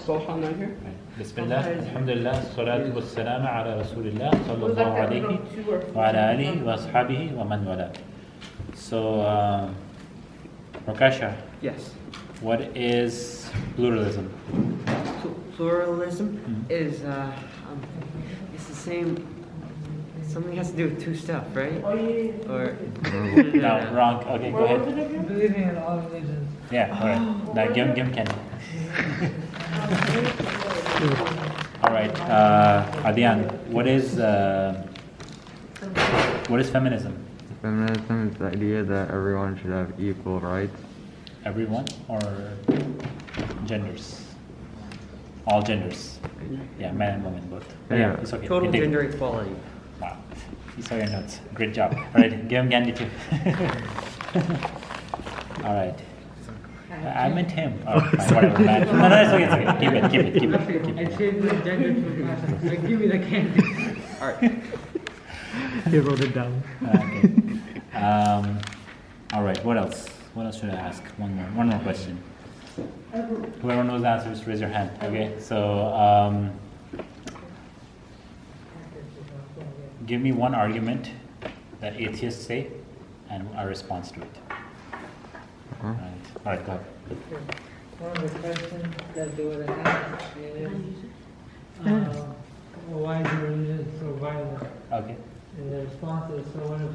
both on here? Bismillah, alhamdulillah, salatu wassalam ala rasulillah, sallallahu alayhi wa ala alihi wa ashabihi wa man wala. So, Prakasha, Yes. what is pluralism? Pluralism is it's the same. Something has to do with two stuff, right? Or No, wrong. Okay, go ahead. Believing in all religions. Yeah, alright. Now give him Kenny. Alright, Adian, what is feminism? Feminism is the idea that everyone should have equal rights. Everyone or genders? All genders. Yeah, men and women both. Yeah. It's okay. total Continue. gender equality. Wow, you saw your notes. Great job. Alright, give him Gandhi too. Alright. I meant him. Oh, fine, whatever, man. No, it's okay, it's okay. Keep it. I changed the gender to fashion. Like, give me the candy. Alright. He wrote it down. Okay. Alright, what else? What else should I ask? One more question. Whoever knows the answer, just raise your hand. Okay, so give me one argument that atheists say and a response to it. Alright, go ahead. One of the questions that they would ask is, why is religion so violent? Okay. And the response is, so what if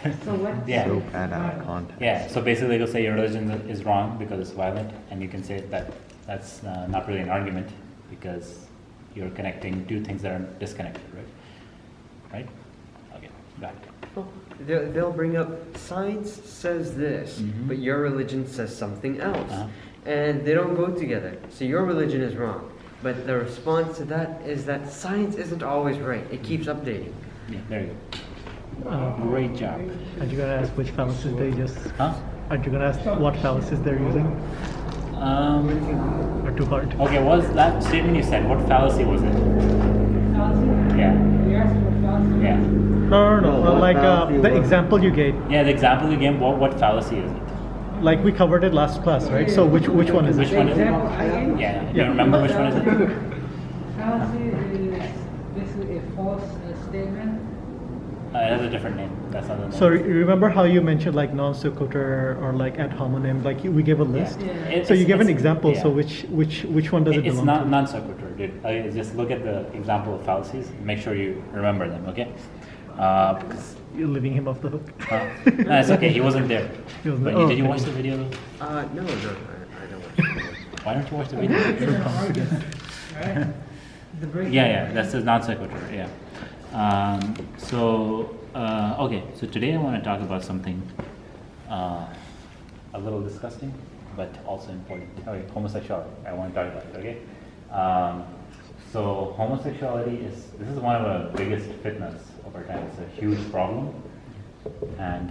it's so what? Yeah. So bad out of context. Yeah, so basically they'll say your religion is wrong because it's violent, and you can say that that's not really an argument because you're connecting two things that are disconnected, right? Right? Okay, back. They'll bring up science says this, but your religion says something else, and they don't go together. So your religion is wrong, but the response to that is that science isn't always right. It keeps updating. Yeah, there you go. Great job. Aren't you gonna ask which fallacies they just? Huh? Aren't you gonna ask what fallacies they're using? Or too hard? Okay, what was that statement you said? What fallacy was it? Fallacy? Yeah. You're asking what fallacy? Yeah. No. what Like fallacy the was- example you gave. Yeah, the example you gave, what fallacy is it? Like we covered it last class, right? So which one is Which it? one is it? Example I gave? Yeah. Do you Yeah. remember which one is it? Fallacy is basically a false statement. It has a different name. That's not the name. So remember how you mentioned like non sequitur or like ad hominem? Like we gave a list. Yeah. So you gave an It's- example. yeah. So which one does it It's belong not to? non sequitur, dude. Just look at the example of fallacies. Make sure you remember them, okay? Because You're leaving him off the hook. no, it's okay. He wasn't there. He wasn't But there. Oh, did you okay. watch the video? Though? No, I don't watch it. Why don't you watch the video? It's an argument, right? The breakdown. Yeah. That's the non sequitur. Yeah. Okay. So today I want to talk about something a little disgusting, but also important. Okay, homosexuality. I want to talk about it. Okay. So homosexuality is one of the biggest fitnas of our time. It's a huge problem, and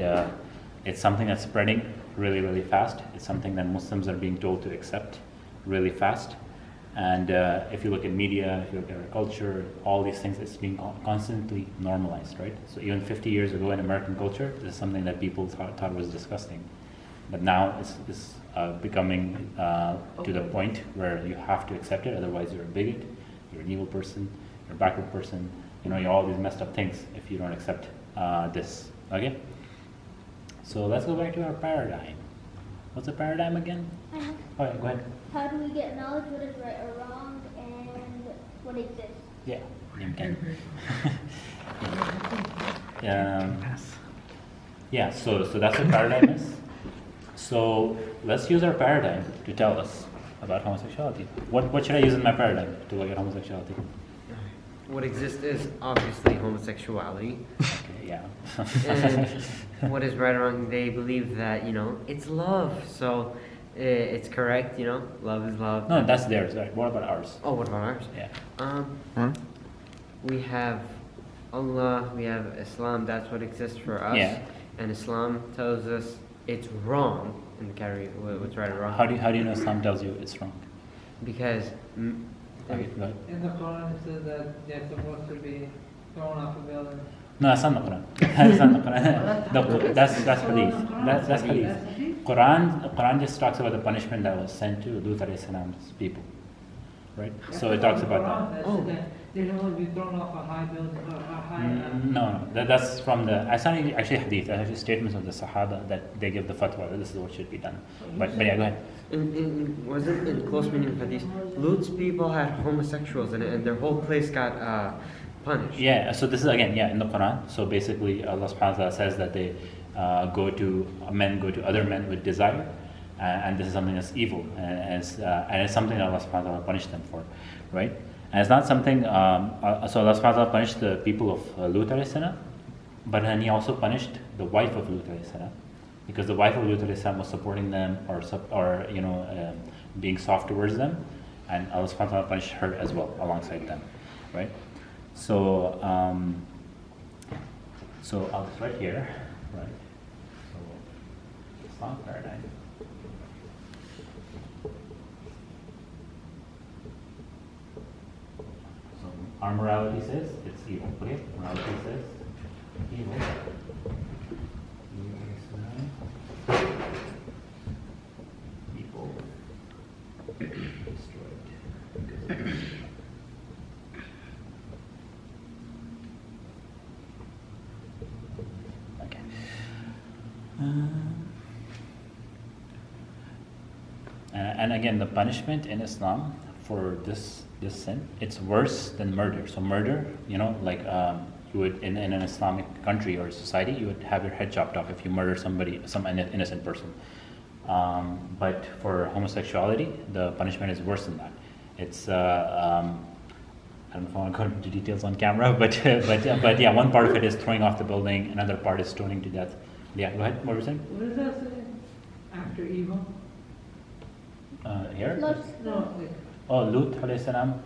it's something that's spreading really, really fast. It's something that Muslims are being told to accept really fast. And if you look at media, if you look at our culture, all these things, it's being constantly normalized, right? So even 50 years ago in American culture, this is something that people thought was disgusting. But now it's becoming to the point where you have to accept it, otherwise you're a bigot, you're an evil person, you're a backward person, you're all these messed up things if you don't accept this, okay? So let's go back to our paradigm. What's a paradigm again? All right, go ahead. How do we get knowledge what is right or wrong and what exists? Yeah, you can. Yeah, so that's what paradigm is. So let's use our paradigm to tell us about homosexuality. What should I use in my paradigm to look at homosexuality? What exists is obviously homosexuality. Okay, yeah. And what is right or wrong, they believe that, it's love. So it's correct, love is love. No, that's theirs. Right? What about ours? Oh, what about ours? Yeah. We have Allah, we have Islam, that's what exists for us. Yeah. And Islam tells us it's wrong in the category what's right or wrong. How do you know Islam tells you it's wrong? Because Okay, go ahead. In the Quran it says that they're supposed to be thrown off a building. No, that's not the Quran. That's not the Quran. That's hadith. That's hadith. Quran just talks about the punishment that was sent to Lut alayhi salam's people, right? So it talks about that. Oh. That they don't want to be thrown off a high building or a high. No, that's from the. It's not actually hadith. It's actually statements of the Sahaba that they give the fatwa that this is what should be done. But yeah, go ahead. Wasn't in close meaning of hadith, Lut's people had homosexuals in it, and their whole place got punished. Yeah. So this is again, yeah, in the Quran. So basically, Allah Subhanahu wa Taala says that they men go to other men with desire, and this is something that's evil, and it's something that Allah Subhanahu wa Taala punished them for, right? And it's not something. So Allah Subhanahu wa Taala punished the people of Lut alayhi salam, but then He also punished the wife of Lut alayhi salam, because the wife of Lut alayhi salam was supporting them or being soft towards them, and Allah Subhanahu wa Taala punished her as well alongside them, right? So I'll just right here, right? So Islam paradigm. So our morality says it's evil. Okay, morality says evil. Evil. Destroyed. Okay. And again, the punishment in Islam for this sin, it's worse than murder. So murder, you would in an Islamic country or society, you would have your head chopped off if you murder some innocent person. But for homosexuality, the punishment is worse than that. It's I don't know if I want to go into details on camera, but yeah, one part of it is throwing off the building, another part is stoning to death. Yeah, go ahead. What were you saying? What does that say? After evil? Here? Not No. Like, Oh, Lut alayhi salam.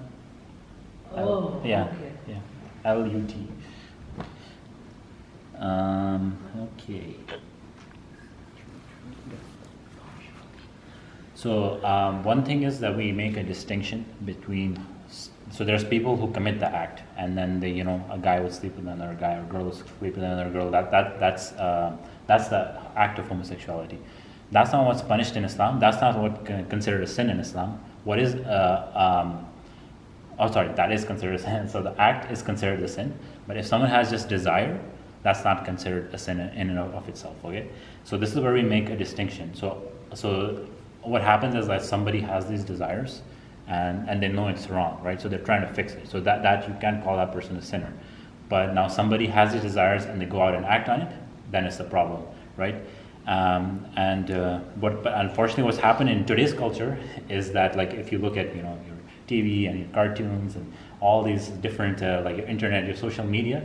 oh. Yeah, Okay. yeah. LUT. Okay. So one thing is that we make a distinction between. So there's people who commit the act, and then a guy will sleep with another guy, or a girl will sleep with another girl. That's the act of homosexuality. That's not what's punished in Islam. That's not what considered a sin in Islam. What is that is considered a sin. So the act is considered a sin. But if someone has just desire, that's not considered a sin in and of itself. Okay. So this is where we make a distinction. So what happens is that somebody has these desires, and they know it's wrong, right? So they're trying to fix it. So that you can't call that person a sinner. But now somebody has these desires and they go out and act on it, then it's a problem, right? But unfortunately, what's happened in today's culture is that, like, if you look at your TV and your cartoons and all these different like your internet, your social media,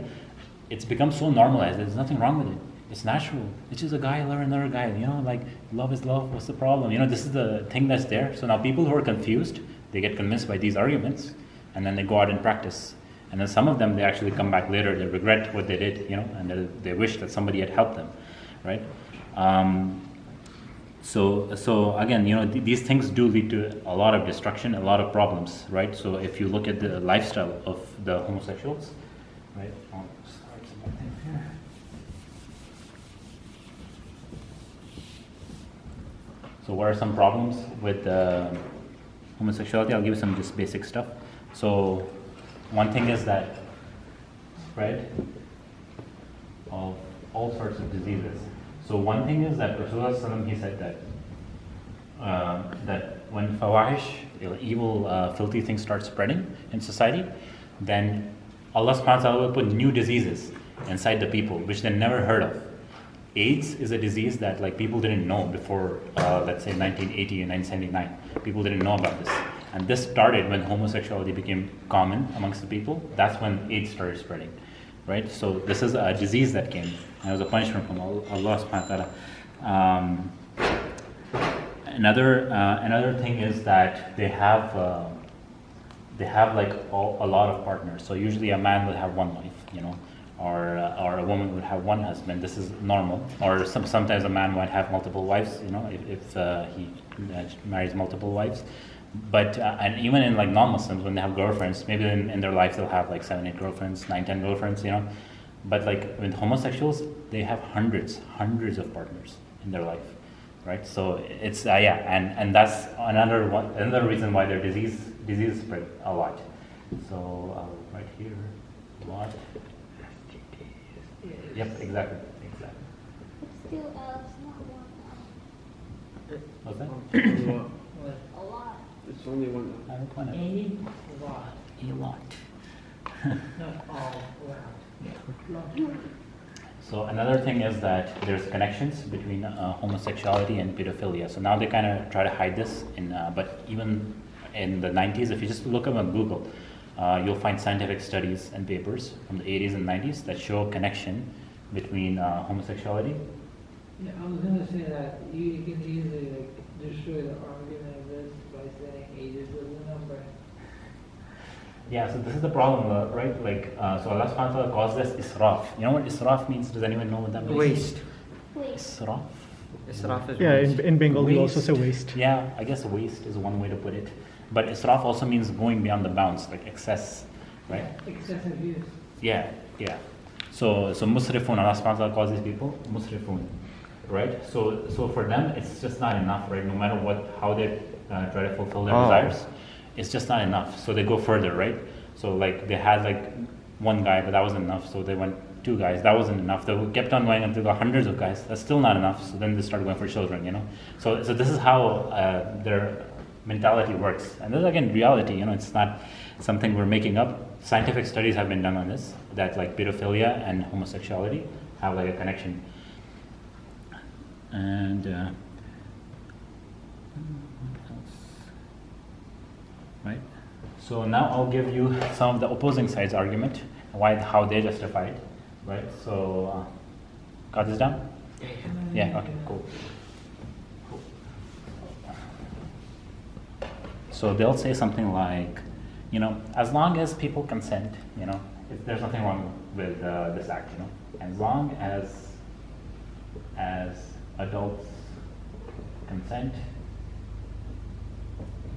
it's become so normalized. There's nothing wrong with it. It's natural. It's just a guy loving another guy. Like love is love. What's the problem? This is the thing that's there. So now people who are confused, they get convinced by these arguments, and then they go out and practice. And then some of them, they actually come back later. They regret what they did, and they wish that somebody had helped them, right? So again, these things do lead to a lot of destruction, a lot of problems, right? So if you look at the lifestyle of the homosexuals, right? I'll start something here. So what are some problems with homosexuality? I'll give you some just basic stuff. So one thing is that spread of all sorts of diseases. So one thing is that Rasulullah sallallahu alaihi wasallam, he said that when fawahish, evil, filthy things start spreading in society, then Allah subhanahu wa ta'ala will put new diseases inside the people, which they never heard of. AIDS is a disease that people didn't know before, let's say 1980 and 1979. People didn't know about this. And this started when homosexuality became common amongst the people. That's when AIDS started spreading. Right, so this is a disease that came, and it was a punishment from Allah subhanahu wa ta'ala. Another thing is that they have a lot of partners. So usually a man would have one wife, or a woman would have one husband. This is normal. Or sometimes a man might have multiple wives, if he marries multiple wives. But and even in non-Muslims, when they have girlfriends, maybe in their life they'll have 7, 8 girlfriends, 9, 10 girlfriends, But with homosexuals, they have hundreds of partners in their life, right? So it's and that's another reason why their disease spread a lot. So right here, what? Yep, exactly. It's still it's not one. What's that? A lot. It's only one. I don't find it. A lot, A lot. not all around. So another thing is that there's connections between homosexuality and pedophilia. So now they kind of try to hide this, but even in the 90s, if you just look up on Google, you'll find scientific studies and papers from the 80s and 90s that show a connection between homosexuality. Yeah, I was gonna say that you can easily destroy the argument of this by saying age is a number. Yeah, so this is the problem, right? So Allah subhanahu wa ta'ala calls this israf. You know what israf means? Does anyone know what that means? Waste. Israf? Israf is Yeah, waste. in Bengal we also say waste. Yeah, I guess waste is one way to put it. But israf also means going beyond the bounds, like excess, right? Excessive use. Yeah. So musrifun, Allah subhanahu wa ta'ala calls these people musrifun, right? So for them, it's just not enough, right? No matter how they try to fulfill their desires, it's just not enough. So they go further, right? So like they had like one guy, but that wasn't enough. So they went 2 guys, that wasn't enough. They kept on going until they got hundreds of guys. That's still not enough. So then they started going for children, you know. So this is how their mentality works. And this is again reality, you know. It's not something we're making up. Scientific studies have been done on this, that like pedophilia and homosexuality have like a connection. And what else? Right? So now I'll give you some of the opposing side's argument, how they justify it, right? So, got this down? Yeah, okay, cool. So they'll say something like, you know, as long as people consent, you know, there's nothing wrong with this act, you know, as long as adults consent,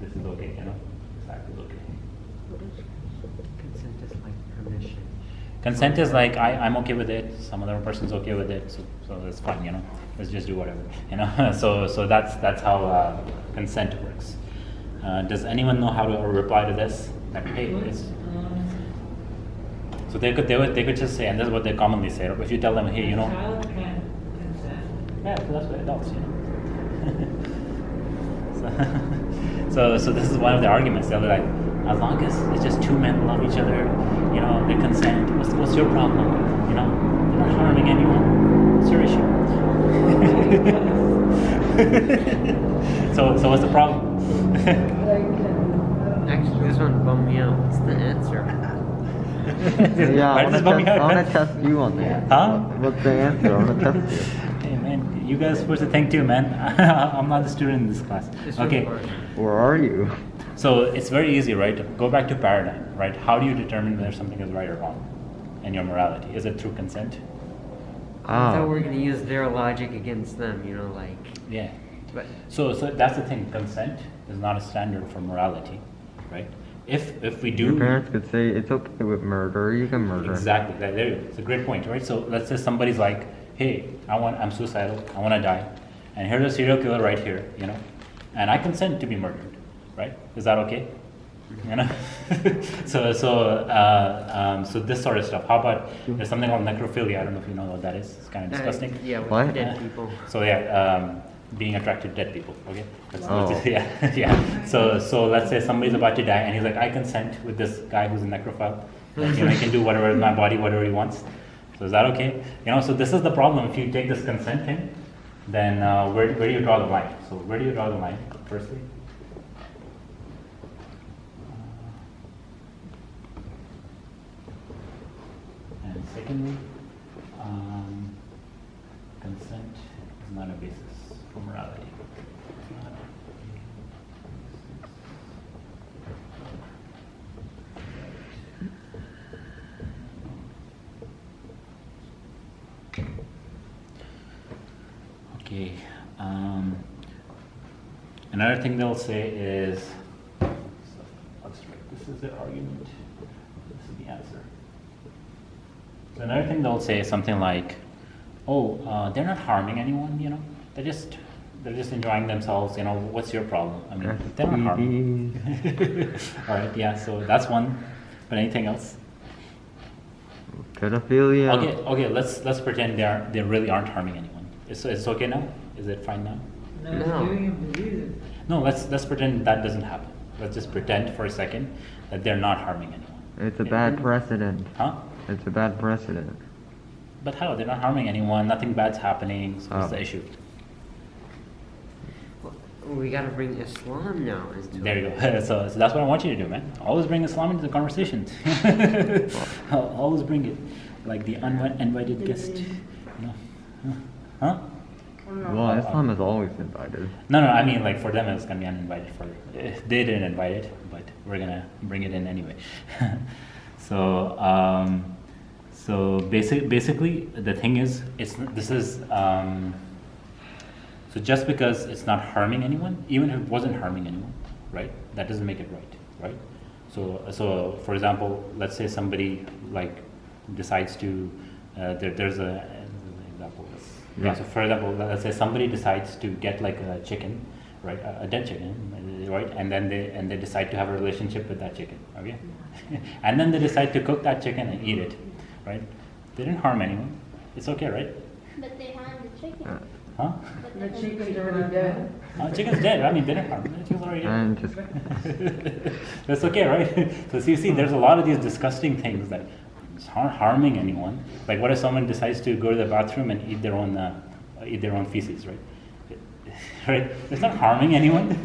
this is okay, you know, this act is okay. Consent is like permission. Consent is like I'm okay with it, some other person's okay with it, so that's fine, you know. Let's just do whatever, you know. so that's how consent works. Does anyone know how to reply to this? Like, hey, it's, so they could just say, and this is what they commonly say. If you tell them, hey, you know, Child can consent. yeah, so that's what adults, you know. so this is one of the arguments. They're like, as long as it's just 2 men who love each other, you know, they consent. What's your problem? You know, they're not harming anyone. What's your issue? so what's the problem? Actually, this one bummed me out. What's the answer? Yeah, Why I does this want bum me out, to man? test you on that. Huh? What's the answer? I want to test you. Hey man, you guys are supposed to think too, man. I'm not the student in this class. Okay, Where are you? so it's very easy, right? Go back to paradigm, right? How do you determine whether something is right or wrong in your morality? Is it through consent? So we're gonna use their logic against them, you know, like. Yeah. But So that's the thing. Consent is not a standard for morality, right? If we do Your parents could say it's okay with murder. You can murder. exactly, there you go. It's a great point, right? So let's say somebody's like, hey, I'm suicidal, I want to die, and here's a serial killer right here, you know, and I consent to be murdered, right? Is that okay? You know, so this sort of stuff. How about there's something called necrophilia? I don't know if you know what that is. It's kind of disgusting. Yeah, with What? dead people. So yeah, being attracted to dead people. Okay. Oh. Yeah. So let's say somebody's about to die, and he's like, I consent with this guy who's a necrophile. Like, you know, he can do whatever with my body, whatever he wants. So is that okay? You know, so this is the problem. If you take this consent thing, then where do you draw the line? So where do you draw the line? Firstly. And secondly, consent is not a basis for morality. It's not. Okay. Another thing they'll say is, this is their argument. This is the answer. So another thing they'll say is something like, oh, they're not harming anyone, you know, they're just they're just enjoying themselves. You know, what's your problem? I mean, they're not harming. All right, yeah. So that's one. But anything else? Pedophilia. Okay. Let's pretend they really aren't harming anyone. It's okay now. Is it fine now? No, it's giving him diseases. No. Let's pretend that doesn't happen. Let's just pretend for a second that they're not harming anyone. It's a bad precedent. Huh? It's a bad precedent. But how? They're not harming anyone. Nothing bad's happening. So what's the issue? We gotta bring Islam now into There it. you go. So that's what I want you to do, man. Always bring Islam into the conversation. Always bring it, like the uninvited guest. You know? Huh? Well, Islam is always invited. No. I mean, like for them, it's gonna be uninvited. They didn't invite it, but we're gonna bring it in anyway. So basically, the thing is, so just because it's not harming anyone, even if it wasn't harming anyone, right? That doesn't make it right? So for example, let's say somebody like decides to, there's an example. Yeah. So for example, let's say somebody decides to get like a chicken, right? A dead chicken, right? And then they decide to have a relationship with that chicken, okay? And then they decide to cook that chicken and eat it, right? They didn't harm anyone. It's okay, right? But they harmed the chicken. Huh? But The they harmed chicken's already dead. Chicken's dead. I mean, they didn't harm it. Chicken's already dead. And just That's okay, right? So you see, there's a lot of these disgusting things that aren't harming anyone. Like, what if someone decides to go to the bathroom and eat their own feces, right? Right? It's not harming anyone.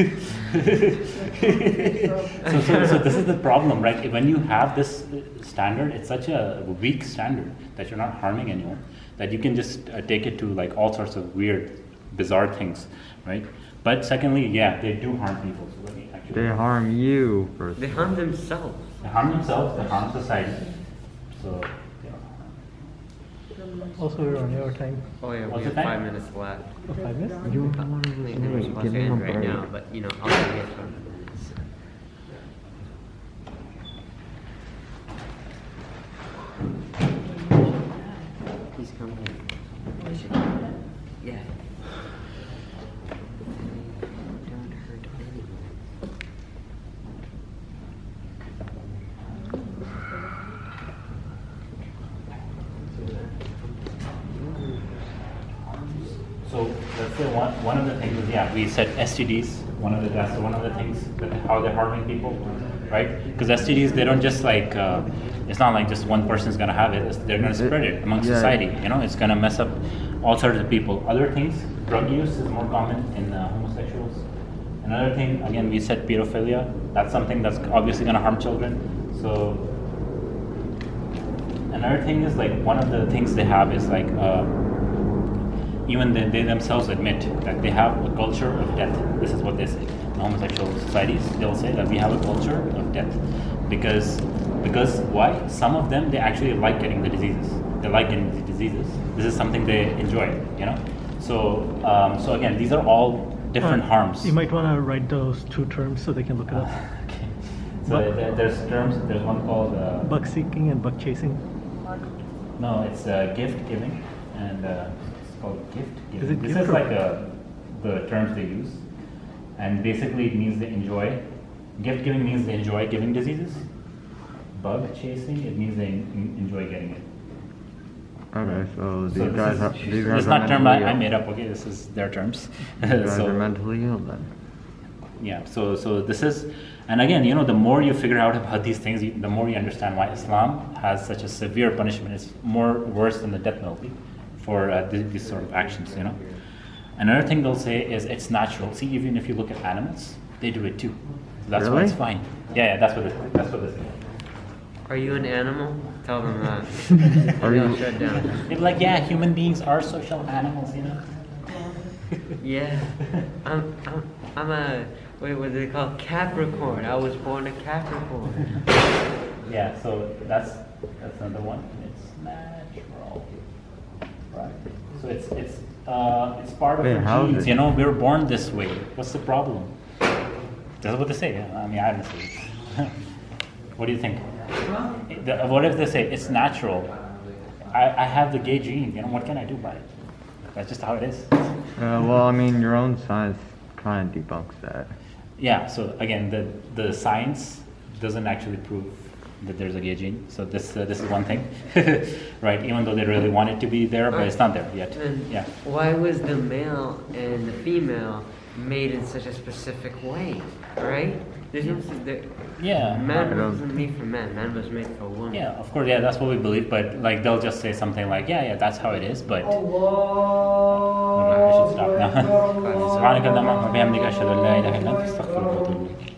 So this is the problem, right? When you have this standard, it's such a weak standard that you're not harming anyone, that you can just take it to like all sorts of weird, bizarre things, right? But secondly, yeah, they do harm people. So let me actually. they harm you first. They harm themselves. They harm themselves. They harm society. So. Yeah. Also, we're on your time. Oh yeah, What's we the have time? 5 minutes left. Oh, 5 minutes? You I want to think they were supposed give to him a end right break. now, but you know, I'll give it 5 minutes. Please come in. Yeah. Don't hurt anyone. So let's say one of the things is, yeah, we said STDs. That's one of the things that how they're harming people, right? Because STDs, they don't just like it's not like just one person's gonna have it. They're gonna spread it amongst Yeah. society. You know, it's gonna mess up all sorts of people. Other things, drug use is more common in homosexuals. Another thing, again, we said pedophilia. That's something that's obviously gonna harm children. So another thing is like one of the things they have is like. Even they themselves admit that they have a culture of death. This is what they say. In homosexual societies, they'll say that we have a culture of death. Because why? Some of them, they actually like getting the diseases. They like getting the diseases. This is something they enjoy, you know? So again, these are all different harms. You might want to write those two terms so they can look it up. Okay. So there's terms, there's one called... Bug seeking and bug chasing. No, it's gift giving, and it's called gift giving. Is it This gift is or- like the terms they use, and basically it means they enjoy. Gift giving means they enjoy giving diseases. Bug chasing, it means they enjoy getting it. Okay, so So these guys are it's not term mentally I ill. made up. Okay, this is their terms. These guys So- are mentally ill then. yeah, so this is, and again, you know, the more you figure out about these things, the more you understand why Islam has such a severe punishment. It's more worse than the death penalty for these sort of actions, you know. Another thing they'll say is it's natural. See, even if you look at animals, they do it too. So that's why Really? it's fine. Yeah, that's what they say. Are you an animal? Tell them that. Are They'll you- shut down. They're like, yeah, human beings are social animals, you know. Yeah, I'm a what do they call Capricorn? I was born a Capricorn. Yeah, so that's another one. It's natural, right? So it's part of Wait, our how is genes. it? You know, we were born this way. What's the problem? That's what they say. Yeah. I mean, I haven't seen it. What do you think? What if they say it's natural? I have the gay gene. You know, what can I do about it? That's just how it is. Well, I mean, your own science kind of debunks that. Yeah, so again, the science doesn't actually prove that there's a gay gene. So this is one thing, right? Even though they really want it to be there, but it's not there yet. Then Yeah. why was the male and the female made in such a specific way, right? There's no, Yeah. man wasn't made for man. Man was made for woman. Yeah, of course, yeah, that's what we believe, but like they'll just say something like, yeah, that's how it is, but I should stop now. سبحانك اللهم وبحمدك أشهد أن لا إله إلا أنت أستغفرك وأتوب إليك.